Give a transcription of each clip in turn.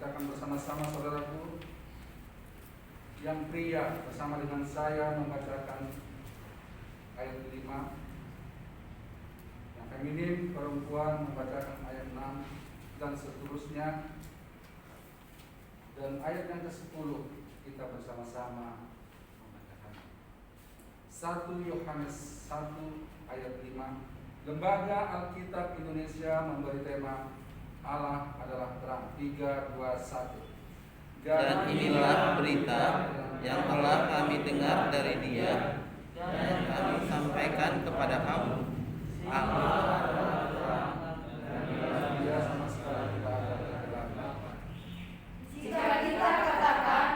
kita akan bersama-sama saudaraku yang pria bersama dengan saya membacakan ayat 5, yang feminin perempuan membacakan ayat 6 dan seterusnya, dan ayat yang ke-10 kita bersama-sama membacakan 1 Yohanes 1 ayat 5. Lembaga Alkitab Indonesia memberi tema Allah adalah terang. 3, 2, 1. Dan inilah berita yang telah kami dengar dari Dia dan kami sampaikan kepada kamu. Allah adalah terang dan Dia sama sekali tidak ada kegelapan. Jika kita katakan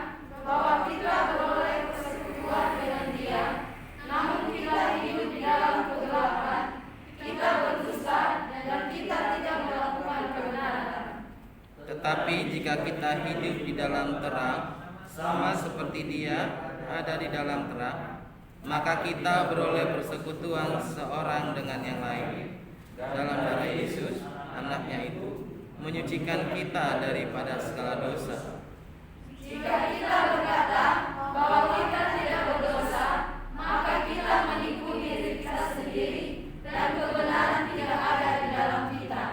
bahwa kita beroleh persekutuan dengan Dia, namun kita hidup di dalam kegelapan, kita berdusta dan kita tidak melakukan kebenaran. Tetapi jika kita hidup di dalam terang, sama seperti Dia ada di dalam terang, maka kita beroleh persekutuan seorang dengan yang lain. Dalam darah Yesus, Anaknya itu, menyucikan kita daripada segala dosa. Jika kita berkata bahwa kita tidak berdosa, maka kita menipu diri kita sendiri dan kebenaran tidak ada di dalam kita.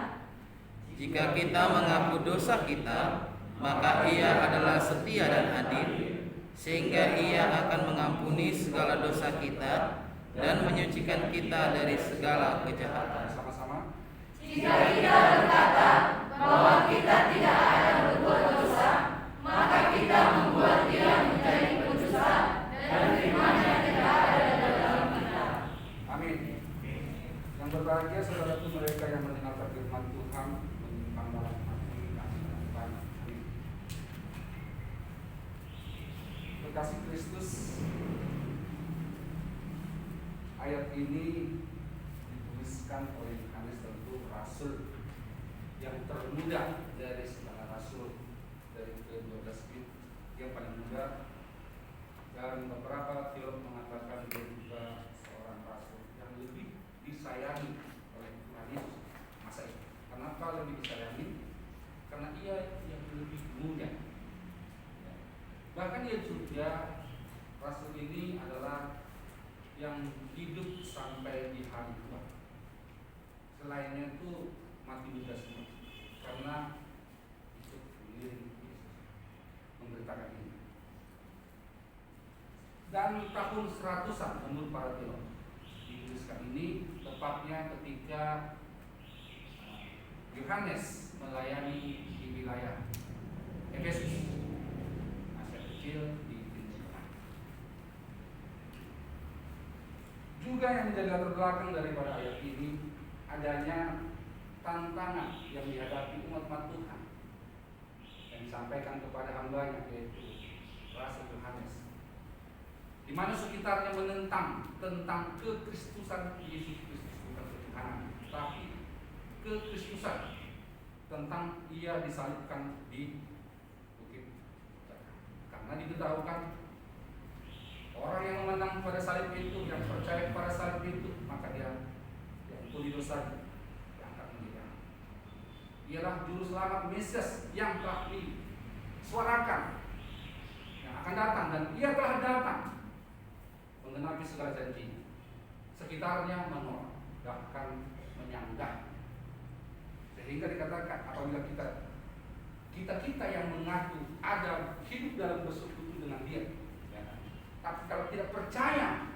Jika kita mengaku dosa kita, maka Ia adalah setia dan adil, sehingga Ia akan mengampuni segala dosa kita dan menyucikan kita dari segala kejahatan. Sama-sama. Jika kita berkata bahwa kita tidak ada berbuat dosa, maka kita membuat Dia menjadi pendusta dan firman-Nya tidak ada di dalam kita. Amin. Yang berbahagia saudaraku mereka yang mendengarkan firman Tuhan menyimpang dalam hati dan Tuhan. Amin. Kekasih Kristus, ayat ini dituliskan oleh Yohanes, tentu rasul yang termuda dari segala rasul, dari ke-12 yang paling muda, dan beberapa teolog mengatakan dia juga seorang rasul yang lebih disayangi oleh Tuhan Yesus masa itu. Kenapa lebih disayangi? Karena ia yang lebih muda. Bahkan dia juga, rasul ini adalah yang hidup sampai di hari tua. Selainnya itu mati muda semua, karena ikut mengiring Yesus memberitakan ini. Dan tahun 100-an menurut para teolog dituliskan ini, tepatnya ketika Yohanes melayani di wilayah Efesus, Asia Kecil di Timur Tengah. Juga yang menjadi latar belakang daripada ayat ini adanya tantangan yang dihadapi umat Tuhan yang disampaikan kepada hambanya, yaitu Rasul Yohanes, di mana sekitarnya menentang tentang kekristusan Yesus Kristus, bukan ketuhanan, tapi kekristusan, tentang Ia disalibkan di bukit. Karena diketahukan orang yang memandang pada salib itu, yang percaya pada salib itu, maka dia diampuni dosanya, diangkat menjadi anak. Ialah juru selamat Mesias yang telah disuarakan, yang akan datang, dan Ia telah datang menggenapi segala janji. Sekitarnya menolak, bahkan menyanggah, sehingga dikatakan apabila kita yang mengaku ada hidup dalam bersekutu dengan Dia, ya, tapi kalau tidak percaya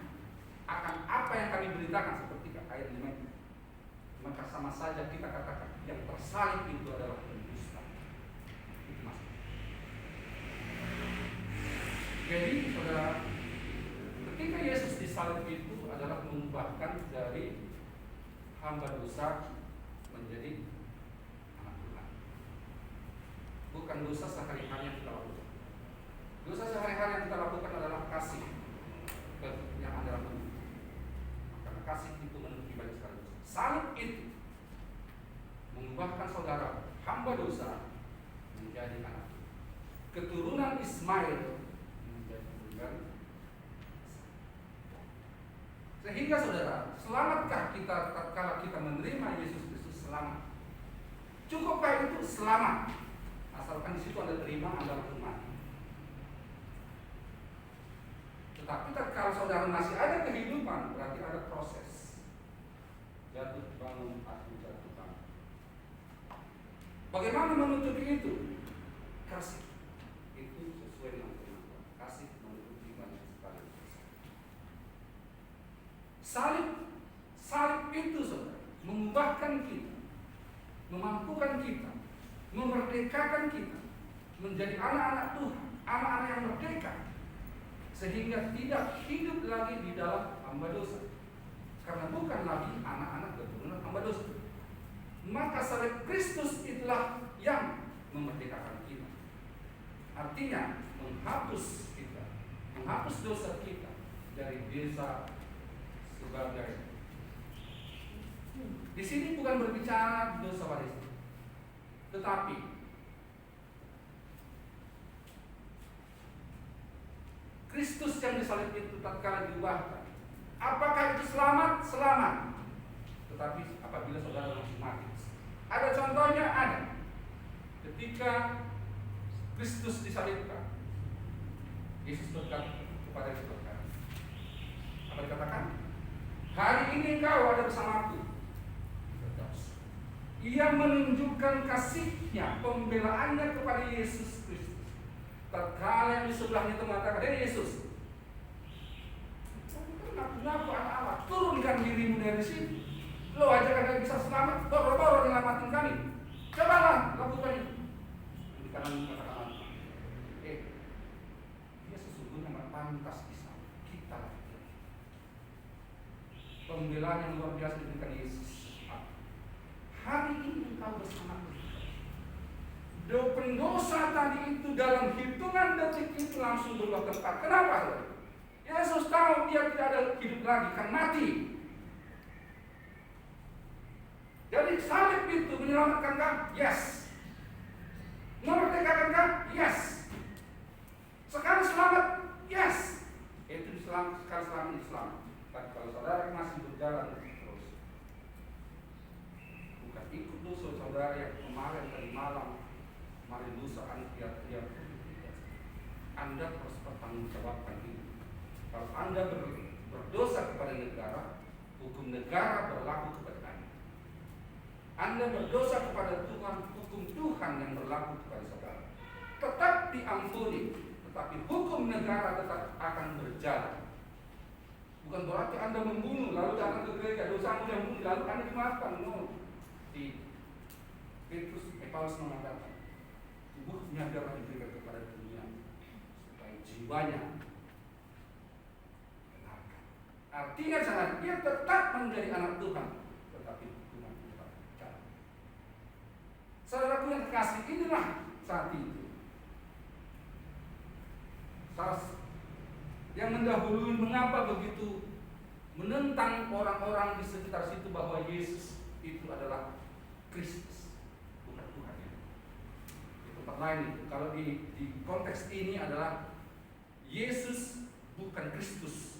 akan apa yang kami beritakan seperti ayat 5 ini, maka sama saja kita katakan yang tersalib itu adalah pendusta. Itu maksudnya. Jadi saudara, ketika Yesus disalib itu adalah mengubahkan dari hamba dosa menjadi anak Tuhan. Bukan dosa sehari-hari yang kita lakukan. Dosa sehari-hari yang kita lakukan adalah kasih yang ada dalam tubuh. Karena kasih itu menutupi banyak sekali dosa. Salib itu mengubahkan saudara hamba dosa menjadi anak Tuhan. Keturunan Ismail menjadi keturunan. Sehingga saudara, selamatkah kita tatkala kita menerima Yesus Kristus? Selamat. Cukupkah itu? Selamat. Asalkan di situ Anda terima, Anda langsung mati. Tetapi kalau saudara masih ada kehidupan, berarti ada proses. Jatuh bangun, jatuh bangun. Bagaimana menutupi itu? Kasih. Itu sesuai dengan firman Tuhan. Kasih menutupi banyak sekali dosa. Salib itu saudara, mengubahkan kita, memampukan kita, memerdekakan kita menjadi anak-anak Tuhan, anak-anak yang merdeka, sehingga tidak hidup lagi di dalam hamba dosa, karena bukan lagi anak-anak keturunan hamba dosa. Maka salib Kristus itulah yang memerdekakan kita. Artinya menghapus kita, menghapus dosa kita dari desa sebagai. Di sini bukan berbicara dosa waris, tetapi Kristus yang disalib itu tatkala diubahkan. Apakah itu selamat? Selamat. Tetapi apabila saudara masih mati. Ada contohnya? Ada. Ketika Kristus disalibkan, Yesus berkata kepada kita, apa dikatakan? Hari ini engkau ada bersamaku. Ia menunjukkan kasihnya, pembelaannya kepada Yesus Kristus. Tatkala yang di sebelahnya itu mengatakan, "Hei Yesus, ngaku-ngaku anak Allah, turunkan dirimu dari sini. Lo aja kagak bisa selamat, boro-boro nyelamatin kami. Cobalah lakukan itu." Di kanan katakan, dia sesungguhnya nggak pantas di sana. Kita lah. Pembelaan yang luar biasa diberikan Yesus. Hari ini engkau bersama kita. Pendosa tadi itu dalam hitungan detik itu langsung berubah tempat. Kenapa? Yesus tahu dia tidak ada hidup lagi, kan mati. Jadi salib itu menyelamatkan kamu? Yes. Memerdekakan kamu? Yes. Sekarang selamat? Yes. Itu sekali selamat ini selamat. Tapi kalau saudara masih berjalan terus, bukan ikut dosa saudara yang kemarin tadi malam, kemarin lusa tiap-tiap, Anda harus bertanggungjawabkan ini. Kalau Anda berdosa kepada negara, hukum negara berlaku kepada Anda. Anda berdosa kepada Tuhan, hukum Tuhan yang berlaku kepada saudara. Tetap diampuni, tetapi hukum negara tetap akan berjalan. Bukan berarti Anda membunuh, lalu datang ke gereja, dosamu yang membunuh, lalu Anda dimaafkan. No. Paulus mengatakan, tubuhnya biarlah diberikan kepada dunia, supaya jiwanya benarkan. Artinya sangat, dia tetap menjadi anak Tuhan, tetapi Tuhan tetap berjalan. Saudaraku yang terkasih, inilah saat itu. Yang mendahului mengapa begitu menentang orang-orang di sekitar situ bahwa Yesus itu adalah Kristus, bukan Tuhan. Di tempat lain itu, kalau di konteks ini adalah Yesus bukan Kristus.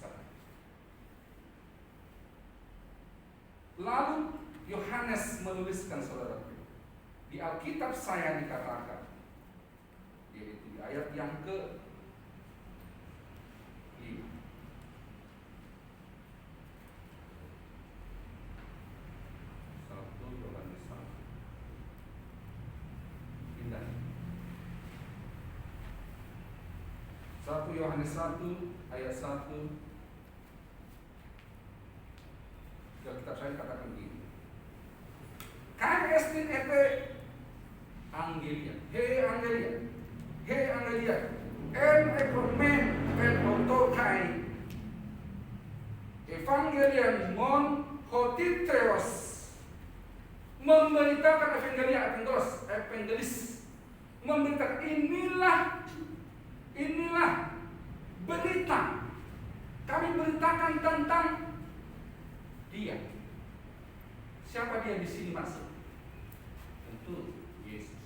Lalu Yohanes menuliskan, saudara, di Alkitab saya dikatakan, yaitu di ayat yang ke 1 Yohanes 1 ayat 1. Kita saya katakan begini. Kan estin ete Angelia. Hei Angelia. Hei Angelia. En ekomen en otokai. Evangelion mon hotitreos. Memberitakan evangelis. Memberitakan inilah berita. Kami beritakan tentang dia. Siapa dia di sini maksud? Tentu Yesus.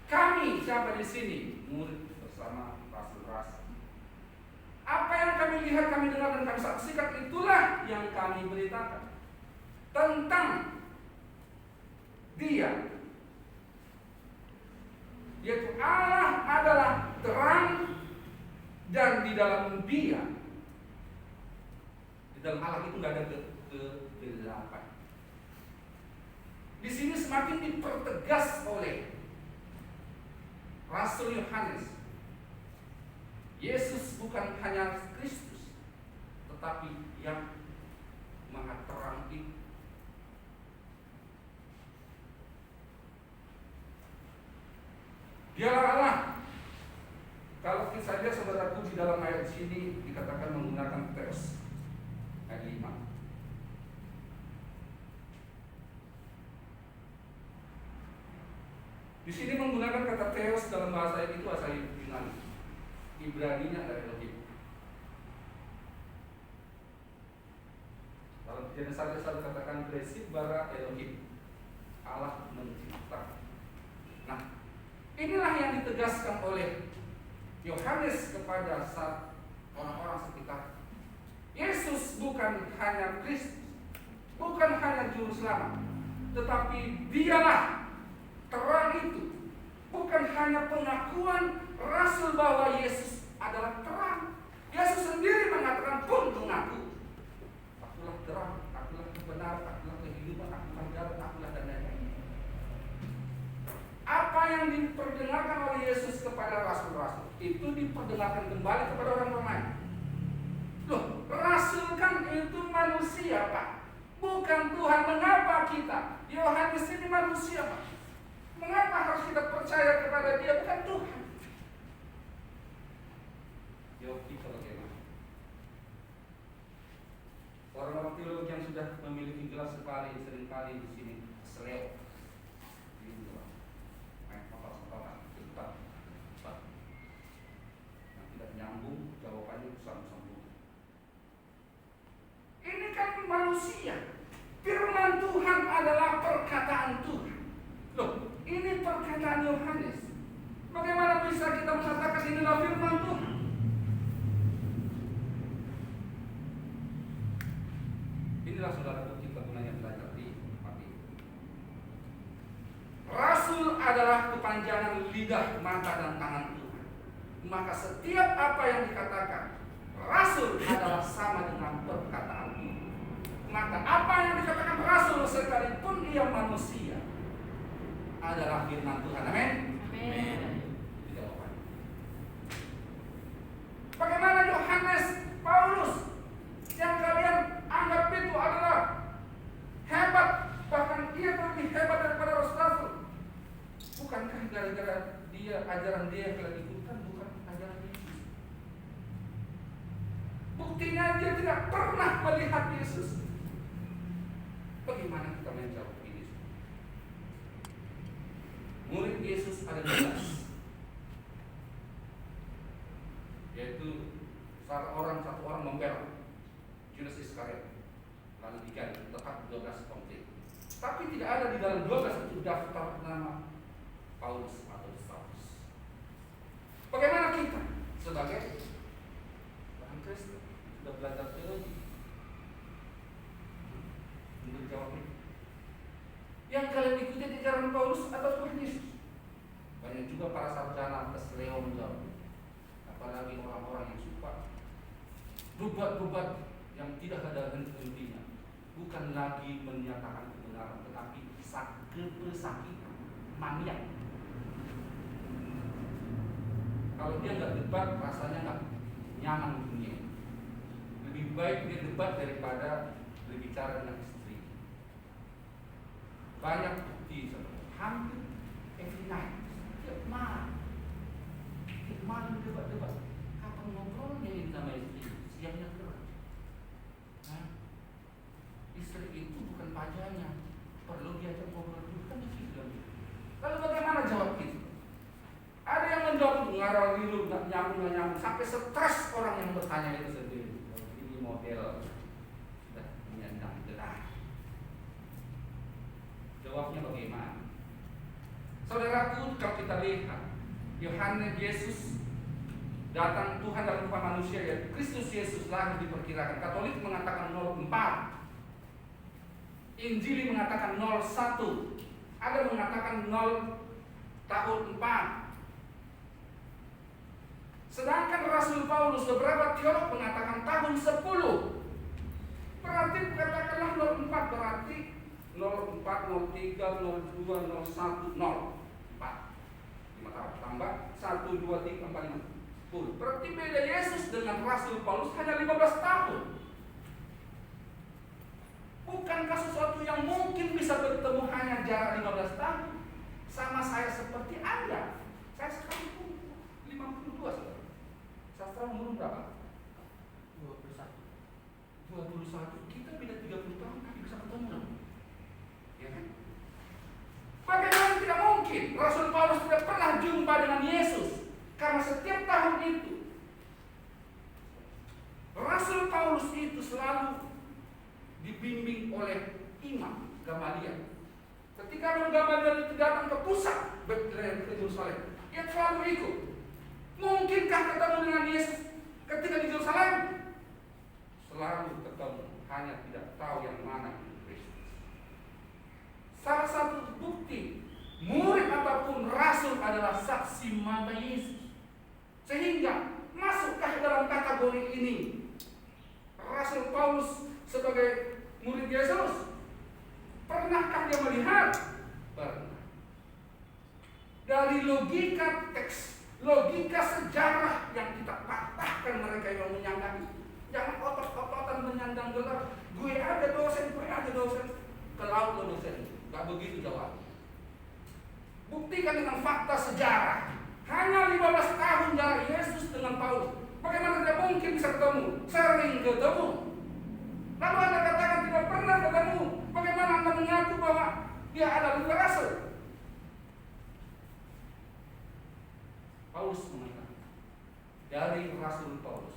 Kami siapa di sini? Murid bersama rasul-rasul. Apa yang kami lihat, kami dengar dan kami saksikan, itulah yang kami beritakan tentang dia. Dia itu dalam Dia, di dalam Allah itu nggak ada kegelapan. Di sini semakin dipertegas oleh Rasul Yohanes, Yesus bukan hanya Kristus, tetapi yang Maha Terang itu. Dialah Allah. Kalau kita lihat saudaraku di dalam ayat sini dikatakan menggunakan teos ayat 5. Di sini menggunakan kata teos dalam bahasa itu bahasa Yunani. Ibraninya adalah Elohim. Dalam Kejadian 1 katakan Beresit bara Elohim, Allah menciptakan. Nah, inilah yang ditegaskan oleh Yohanes kepada orang-orang sekitar. Yesus bukan hanya Kristus, bukan hanya juru selamat, tetapi Dialah terang itu. Bukan hanya pengakuan Rasul bahwa Yesus adalah terang. Yesus sendiri mengatakan pun mengaku, akulah terang, akulah kebenaran, akulah kehidupan, akulah jalan, akulah dan lain-lain. Apa yang diperdengarkan oleh Yesus kepada rasul-rasul itu diperdengarkan kembali kepada orang lain. Loh, rasul kan itu manusia, Pak, bukan Tuhan. Mengapa kita? Yohanes ini manusia, Pak. Mengapa harus kita percaya kepada Dia, bukan Tuhan? Jawab kita bagaimana? Orang-orang teologi yang sudah memiliki gelar sekali, seringkali di sini seleo. Yang tidak nyambung, jawabannya sambung. Ini kan manusia. Firman Tuhan adalah perkataan Tuhan. Loh, ini perkataan Yohanes. Bagaimana bisa kita mengatakan inilah firman Tuhan? Inilah saudara kita gunanya belajar di hati. Rasul adalah kepanjangan lidah, mata, dan tangan Tuhan. Maka setiap apa yang dikatakan Rasul adalah sama dengan perkataan Tuhan. Maka apa yang dikatakan Rasul sekalipun dia manusia adalah firman Tuhan. Amin. Bagaimana Yohanes, Paulus yang kalian anggap itu adalah hebat, bahkan dia lebih hebat daripada rasul-rasul? Bukankah gara-gara dia, ajaran dia yang kalian ikutkan bukan ajaran Yesus? Buktinya dia tidak pernah melihat Yesus. Bagaimana kita menjawab ini? Murid Yesus ada 12, yaitu satu orang membela Judas Iskariot, lalu diganti tetap 12 komplit. Tapi tidak ada di dalam 12 itu daftar nama Paulus atau Saulus. Bagaimana kita sebagai orang Kristen sudah belajar teologi untuk jawab ini? Yang kalian ikuti ajaran Paulus atau Tuhan Yesus? Banyak juga para sarjana kesleo menjawab, apalagi orang-orang yang suka bebat-bebat yang tidak ada henti-hentinya, bukan lagi menyatakan kebenaran, tetapi kesakitan, maniak. Kalau dia nggak debat, rasanya nggak nyaman dunia. Lebih baik dia debat daripada berbicara dengan istri. Banyak bukti, hampir every night, setiap malam debat-debat. Kapan ngobrolnya ini sama istri? Siangnya keras. Istri itu bukan pacarnya, perlu diajak ngobrol dulu, kan begitu. Lalu bagaimana jawab kita? Ada yang menjawab ngarang dulu, nggak nyambung, sampai stres orang yang bertanya itu sendiri. Ini model sudah menyandang gelar. Jawabnya bagaimana? Saudaraku, kalau kita lihat Yohanes, Yesus datang, Tuhan dalam rupa manusia, ya Kristus Yesus lahir diperkirakan. Katolik mengatakan 04, Injili mengatakan 01, ada mengatakan 0 tahun 4. Sedangkan Rasul Paulus, beberapa teolog mengatakan tahun 10. Berarti katakanlah 04, berarti 04, 03, 02, 01, 0, 4. 5 tahun tambah 1, 2, 3, 4, 5, 10. Berarti beda Yesus dengan Rasul Paulus hanya 15 tahun. Bukankah sesuatu yang mungkin bisa bertemu hanya jarak 15 tahun? Sama saya seperti Anda. Saya sekarang pun 52, saudara. Saya sekarang umur berapa? 21. Kita beda 30 tahun kan bisa ketemu. Ya kan? Bagaimana tidak mungkin Rasul Paulus tidak pernah jumpa dengan Yesus? Karena setiap tahun itu Rasul Paulus itu selalu dibimbing oleh Imam Gamaliel. Ketika Imam Gamaliel itu datang ke pusat Betlehem ke Yerusalem, ia selalu ikut. Mungkinkah ketemu dengan Yesus ketika di Yerusalem? Selalu ketemu, hanya tidak tahu yang mana itu Kristus. Salah satu bukti murid ataupun rasul adalah saksi mata Yesus. Sehingga masukkah dalam kategori ini Rasul Paulus sebagai murid Yesus? Pernahkah dia melihat? Pernah. Dari logika teks, logika sejarah yang kita patahkan mereka yang menyangka. Jangan otot-ototan menyandang gelar. Gue ada dosen. Ke laut lo dosen. Gak begitu jawab. Buktikan dengan fakta sejarah. Hanya 15 tahun jarak Yesus dengan Paulus. Bagaimana tidak mungkin bisa ketemu? Sering ketemu. Lalu Anda katakan tidak pernah ketemu. Bagaimana Anda mengaku bahwa dia adalah rasul? Paulus mengatakan, dari Rasul Paulus,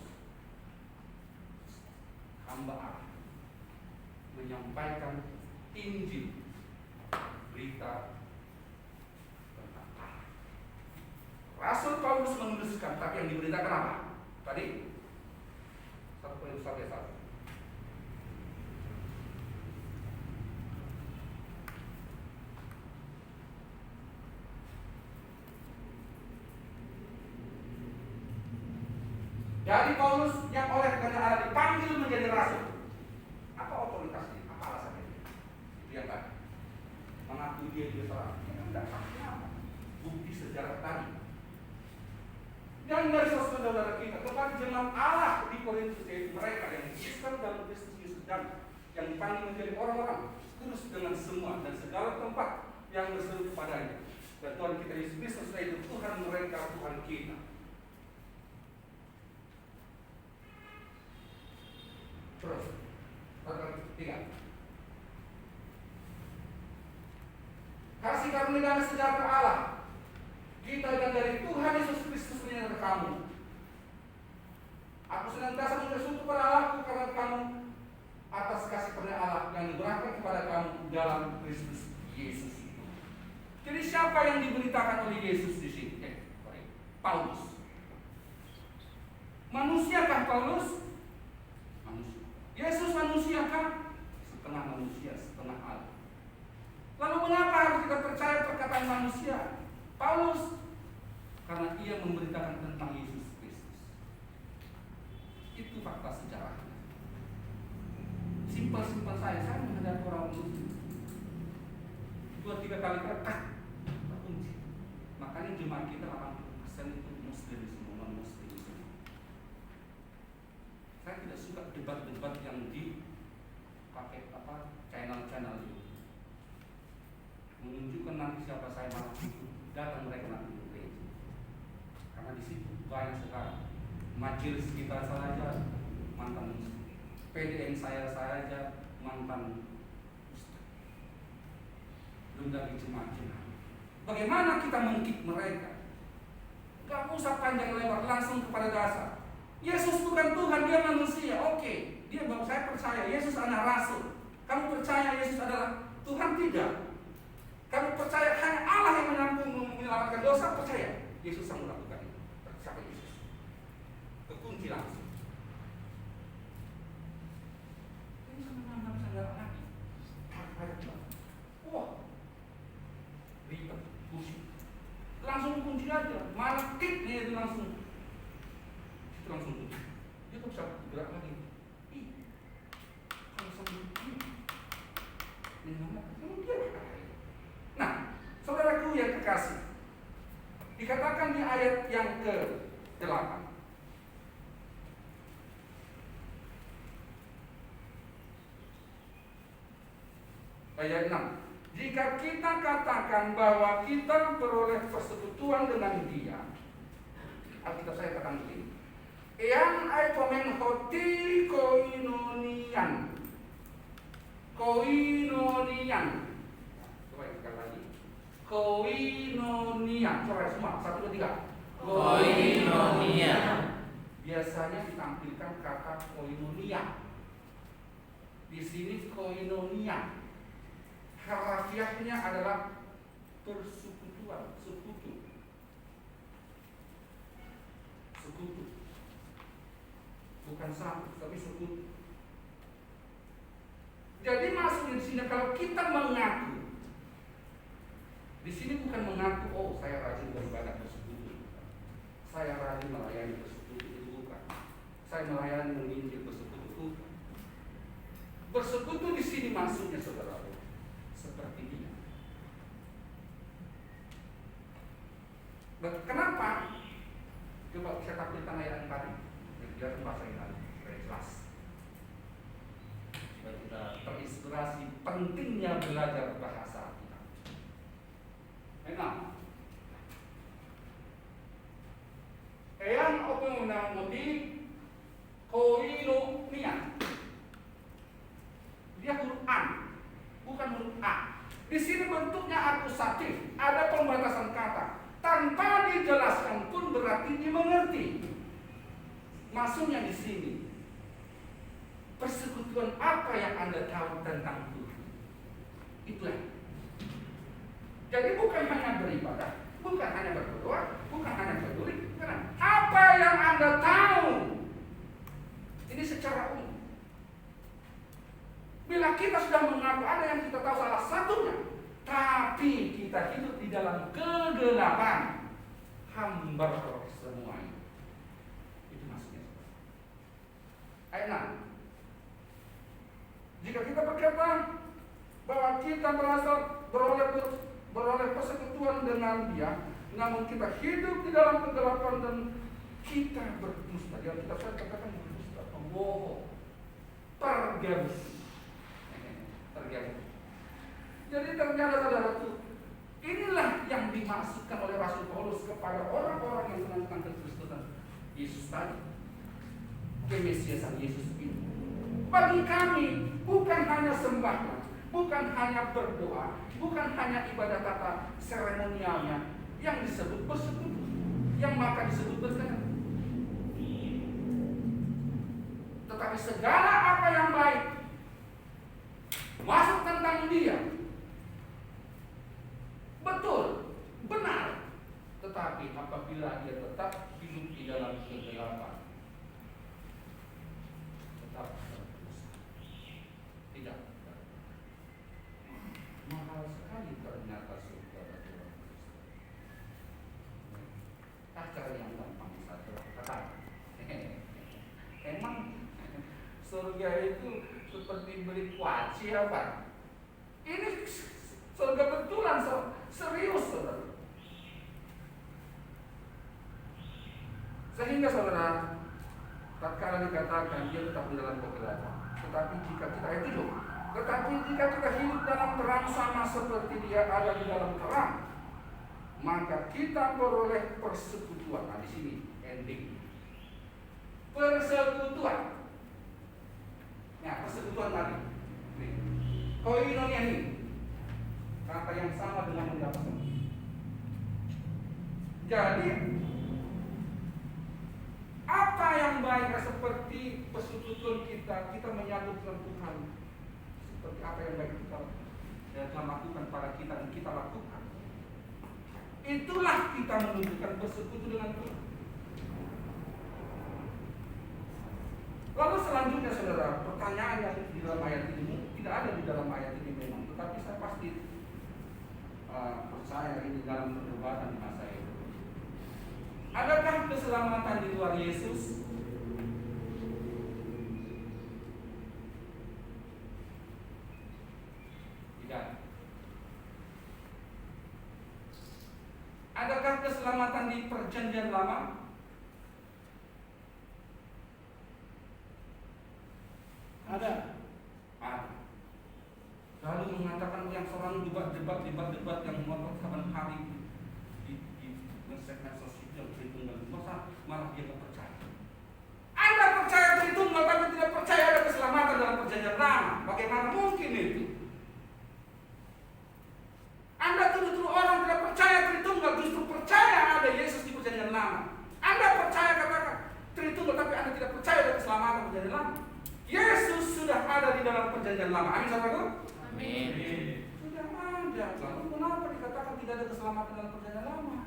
hamba Allah, menyampaikan Injil, berita tentang Allah. Rasul Paulus menuliskan, tapi yang diberitakan apa? Tadi 1:1. Dari Paulus yang oleh karena Allah dipanggil menjadi rasul. Apa otoritasnya? Apa alasannya? Dia kan mengaku dia seorang. Dia kan tidak saksi apa? Bukti sejarah tadi. Dan dari saudara kita, kepada jemaat Allah di Korintus, yaitu mereka yang Kristen dalam Kristus Yesus dan yang dipanggil menjadi orang-orang kudus dengan semua dan segala tempat yang berseru kepadanya. Dan Tuhan kita Yesus Kristus yaitu Tuhan mereka, Tuhan kita. Terus, tiga. Kasih karunia dan sejahtera Allah kita dan dari Tuhan Yesus Kristus menyertai kamu. Aku senantiasa bersyukur kepada Allahku karena kamu atas kasih karunia Allah yang diberikan kepada kamu dalam Kristus Yesus. Jadi siapa yang diberitakan oleh Yesus di sini? Paulus. Manusiakah Paulus? Manusia. Yesus manusia kan? Setengah manusia, setengah Allah. Lalu mengapa harus kita percaya perkataan manusia? Paulus, karena ia memberitakan tentang Yesus Kristus. Itu fakta sejarah. Simpel-simpel saya menghadapi orang muslim 2-3 kali terkunci. Makanya jemaat kita 80% itu muslim semua, non muslim semua. Saya tidak suka debat-debat yang dipakai channel-channel itu menunjukkan nanti siapa saya malah datang mereka nanti ke gereja. Karena di situ banyak sekali majelis kita saja mantan muslim, PDM saya saja mantan ustaz. Belum lagi jemaat-jemaat. Bagaimana kita mengkik mereka? Gak usah panjang lebar, langsung kepada dasar. Yesus bukan Tuhan, dia manusia. Oke, dia bahwa saya percaya Yesus adalah rasul. Kamu percaya Yesus adalah Tuhan? Tidak. Kamu percaya hanya Allah yang menyelamatkan dosa? Percaya Yesus yang melakukan itu. Siapa Yesus? Kekunci langsung. Ini sama saudara lagi. Wah, ribet, pusing. Langsung kunci aja, malah klik dia itu langsung. itu langsung tutup. Dia tuh bisa gerak lagi. Ih, kalau sampai ini dia. Nah, saudaraku yang kekasih, dikatakan di ayat yang ke-8, ayat 6, jika kita katakan bahwa kita beroleh persekutuan dengan Dia, Alkitab saya katakan begini, yang aipomen hoti koinonian. Coba sekali lagi. Koinonia. Coba semua. 1, 2, 3. Koinonia. Biasanya ditampilkan kata koinonia. Di sini koinonia. Harafiahnya adalah persekutuan, sekutu. Bukan satu, tapi sekutu. Jadi maksudnya di sini kalau kita mengaku, di sini bukan mengaku, oh saya rajin beribadah bersekutu, saya rajin melayani bersekutu, itu bukan. Saya melayani menginjil bersekutu, bukan. Bersekutu di sini maksudnya saudara, seperti ini. Kenapa? Coba saya tampilkan ayat yang tadi, biar bahasa Italia supaya jelas. Supaya kita terinspirasi pentingnya belajar bahasa kita. Enak. Eyang opo menamudi koinonia. Dia huruf an, bukan huruf a. Di sini bentuknya akusatif, ada pembatasan kata. Tanpa dijelaskan pun berarti dimengerti. Maksudnya di sini, persekutuan apa yang Anda tahu tentang Tuhan? Itulah. Jadi bukan hanya beribadah, bukan hanya berdoa, bukan hanya peduli, karena apa yang Anda tahu. Ini secara umum. Bila kita sudah mengaku ada yang kita tahu salah satunya, tapi kita hidup di dalam kegelapan, hambar semuanya. Itu maksudnya. Ayat 6. Jika kita berkata bahwa kita merasa beroleh persekutuan dengan Dia, namun kita hidup di dalam kegelapan dan kita berdusta. Yang kita katakan berdusta, pembohong, pergaus. Jadi ternyata saudaraku, inilah yang dimaksudkan oleh Rasul Paulus kepada orang-orang yang menentang kekristenan Yesus tadi, kemesiasan Yesus itu. Bagi kami bukan hanya sembahyang, bukan hanya berdoa, bukan hanya ibadah tata seremonialnya yang disebut bersekutu, yang maka disebut bersekutu. Tetapi segala apa yang baik masuk tentang Dia, betul, benar. Tetapi apabila dia tetap hidup di dalam kegelapan, tetap berdosa. Tidak. Mahal sekali ternyata surga bagi orang Kristen. Cara yang gampang satu kata. Emang surga itu seperti beli kuaci apa? Ini surga betulan, serius saudara. Sehingga saudara, tatkala dikatakan dia tetap di dalam kegelapan, tetapi jika kita hidup dalam terang sama seperti Dia ada di dalam terang, maka kita beroleh persekutuan. Nah, di sini ending. Persekutuan. Nah, persekutuan tadi. Koinonia ini kata yang sama dengan mendapatkan. Jadi apa yang baik seperti persekutuan kita menyatu dengan Tuhan, seperti apa yang baik kita telah lakukan pada kita dan kita lakukan. Itulah kita menunjukkan persekutu dengan Tuhan. Lalu selanjutnya saudara, pertanyaan yang di dalam ayat ini tidak ada di dalam ayat ini memang, tetapi saya pasti percaya ini dalam perdebatan di masa itu. Adakah keselamatan di luar Yesus? Ya. Adakah keselamatan di perjanjian lama? Ada. Ada. Lalu mengatakan yang seorang debat yang ngotot saban hari di segmen sosial Tritunggal, masa malah dia tak percaya. Anda percaya Tritunggal tapi tidak percaya ada keselamatan dalam perjanjian lama. Bagaimana mungkin itu? Anda tuduh orang tidak percaya Tritunggal, justru percaya ada Yesus di perjanjian lama. Anda percaya katakan Tritunggal tapi Anda tidak percaya ada keselamatan perjanjian lama. Yesus sudah ada di dalam perjanjian lama. Amin, saudaraku? Amin. Sudah ada. Lalu kenapa dikatakan tidak ada keselamatan dalam perjanjian lama?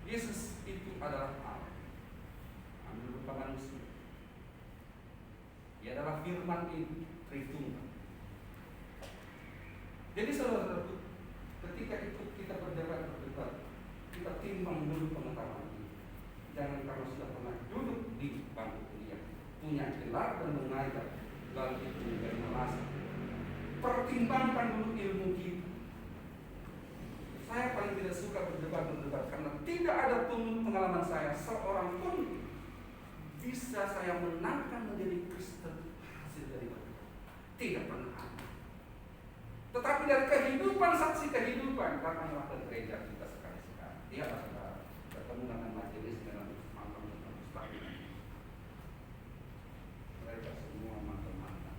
Yesus itu adalah Allah, ambil rupa manusia. Dia adalah firman ini, Tritunggal. Jadi saudara-saudaraku, ketika ikut kita berdebat, kita timbang dulu pengetahuan ini. Jangan kalau sudah pernah duduk di bangku kuliah, punya gelar dan mengajar, lalu itu menjadi alasan. Pertimbangkan dulu ilmu kita. Saya paling tidak suka berdebat karena tidak ada pun pengalaman saya seorang pun bisa saya menangkan menjadi Kristen hasil dari berdebat. Tidak pernah ada. Tetapi dari kehidupan, saksi kehidupan, datanglah ke gereja kita sekali-sekali. Dia saudara bertemu dengan majelis dengan mantan-mantan ustaz. Mereka semua mantan-mantan.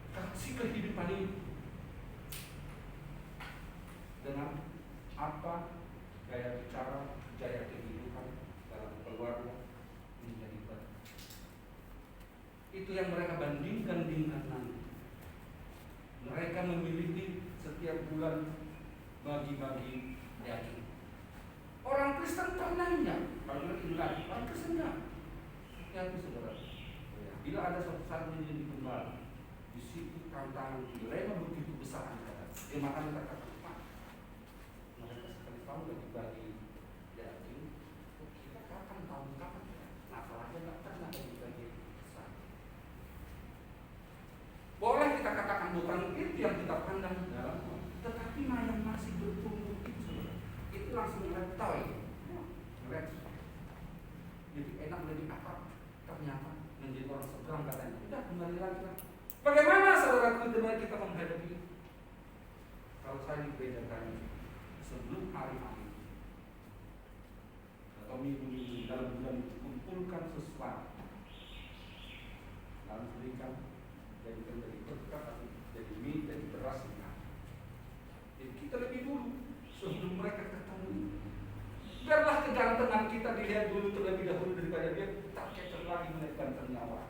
Saksi kehidupan ini dengan apa gaya bicara, gaya kehidupan dalam keluarga menjadi baik. Itu yang mereka bandingkan nanti. Mereka memiliki setiap bulan bagi-bagi daging. Orang Kristen pernah enggak? Kalau enggak, orang Kristen enggak. Hati-hati saudara. Bila ada suatu saat menjadi gembala, di situ tantangan dilema begitu besar antara. Dia makan kata-kata apa? Mereka sekali tahu bagi-bagi daging. Kita kapan tahu kapan? Masalahnya enggak pernah bagi-bagi besar. Boleh kita katakan bukan itu yang kita pandang dalam, tetapi yang masih bertumbuh itu langsung retoy, jadi enak lebih akar. Ternyata menjadi orang seberang katanya. Udah kembali lagi. Bagaimana saudaraku dengan kita menghadapi? Kalau saya di gereja kami sebelum hari atau minggu dalam bulan kumpulkan sesuatu, lalu berikan. Jadi berkat, jadi mie, jadi beras. Jadi kita lebih dulu sebelum mereka ketemu. Biarlah kegantengan kita dilihat dulu terlebih dahulu daripada dia tak kecer lagi melihat gantengnya orang.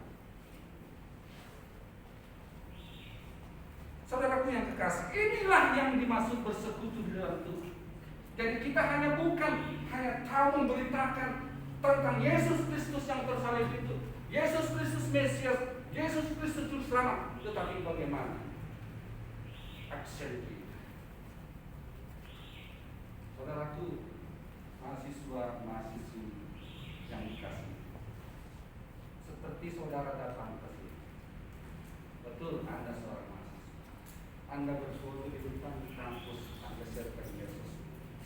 Saudaraku yang kekasih, inilah yang dimaksud bersekutu di dalam Tuhan. Jadi kita hanya tahu memberitakan tentang Yesus Kristus yang tersalib itu, Yesus Kristus Mesias, Yesus Kristus Juru Selamat, tetapi bagaimana action kita? Saudaraku, mahasiswa-mahasiswi yang dikasih, seperti saudara datang ke sini, betul Anda seorang mahasiswa, Anda berfoto di depan kampus, Anda share Yesus,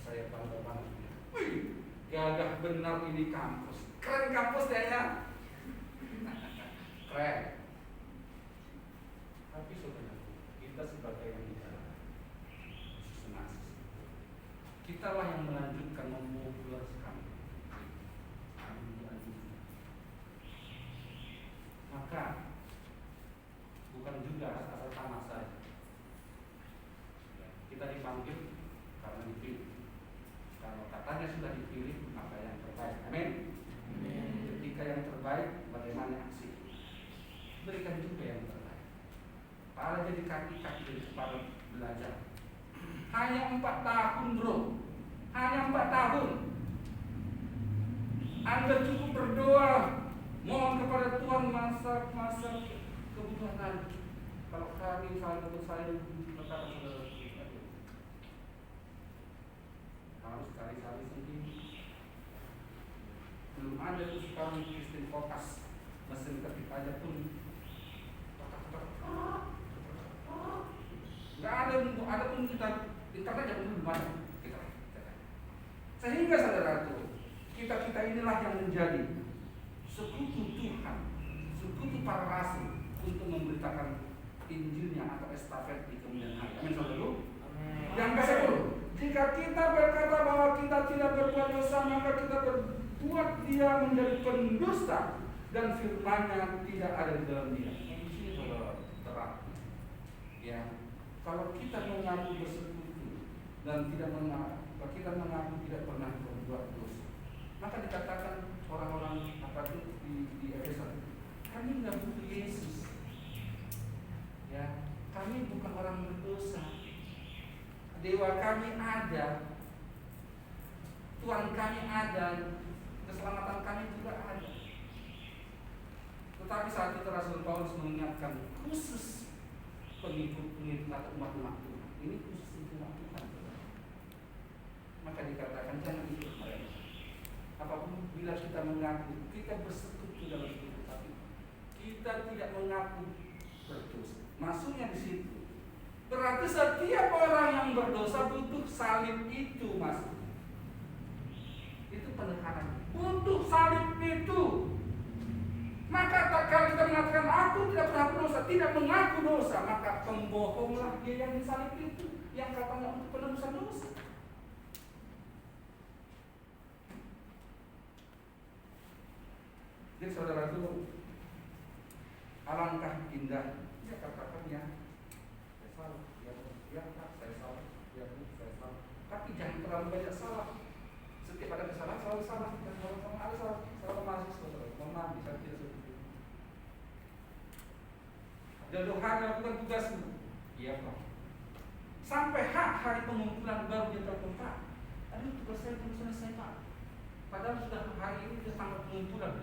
saya bangga banget. Wih, gagah benar ini kampus, keren kampus kayaknya. Keren. Tapi saudara, kita sebagai yang di dalam mahasiswa, kita lah yang melanjutkan mempopulerkan. Maka bukan juga asal tamat saja. Kita dipanggil karena dipilih. Kalau katanya sudah dipilih, maka yang terbaik. Amin. Ketika yang terbaik, bagaimana aksi? Berikan juga yang terbaik. Kepala jadi kaki jadi kepala belajar. Hanya 4 tahun bro, hanya 4 tahun. Anda cukup berdoa, mohon kepada Tuhan masa kebutuhan Anda. Kalau kami untuk saya berkata harus cari-cari sendiri. Belum ada tuh sekarang Kristen Focus, mesin ketik aja pun adapun kita internet yang belum banyak kita. Sehingga saudaraku, kita inilah yang menjadi sekutu Tuhan, sekutu para rasul untuk memberitakan Injilnya atau estafet di kemudian hari. Amin saudara. Yang ke-10, jika kita berkata bahwa kita tidak berbuat dosa, maka kita berbuat dia menjadi pendusta dan firman-Nya tidak ada di dalam dia. Ini sini saudara terang. Ya, kalau kita mengaku bersekutu dan tidak mengaku, kita mengaku tidak pernah berbuat dosa, maka dikatakan orang-orang apa itu di Efesus, kami nggak butuh Yesus. Ya, kami bukan orang berdosa. Dewa kami ada, Tuhan kami ada, keselamatan kami juga ada. Tetapi saat itu Rasul Paulus mengingatkan khusus pengikut-pengikut atau umat-umat Tuhan. Ini khusus umat Tuhan. Maka dikatakan jangan ikut mereka. Apapun bila kita mengaku kita bersekutu dalam hidup, tapi kita tidak mengaku berdosa. Maksudnya di situ berarti setiap orang yang berdosa butuh salib itu, Mas. Itu penekanan. Butuh salib itu. Maka kalau kita mengatakan aku tidak pernah berdosa, tidak mengaku dosa, maka pembohonglah dia yang disalib itu, yang katanya untuk penebusan dosa. Jadi saudara itu alangkah indah. Ya katakan ya. Salah, ya Pak, saya salah, ya Bu, saya salah. Tapi jangan terlalu banyak salah. Setiap ada kesalahan selalu salah, dan sama ada salah mahasiswa, mohon bisa tidak seperti itu. Tuhan lakukan tugasmu, iya Pak. Sampai hari pengumpulan baru dia terkumpul. Tadi tugas saya belum selesai Pak. Padahal sudah hari ini sudah tanggal pengumpulan.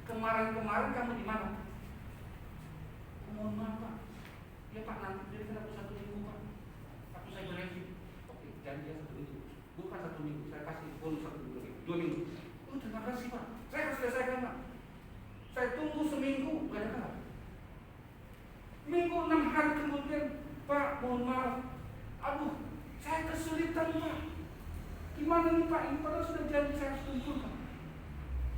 Kemarin kamu di mana? Mohon maaf Pak. Ya Pak, nanti berikan aku 1 minggu Pak. Aku saya berhenti. Oke, janji 1 minggu. Bukan 1 minggu, saya kasih bonus 1 minggu, 2 minggu. Oh terima kasih Pak, saya harus selesaikan Pak. Saya tunggu seminggu, gak ada kabar. Minggu 6 hari kemudian, Pak mohon maaf. Aduh, saya kesulitan Pak. Gimana nih Pak, ini padahal sudah janji saya harus kumpulkan.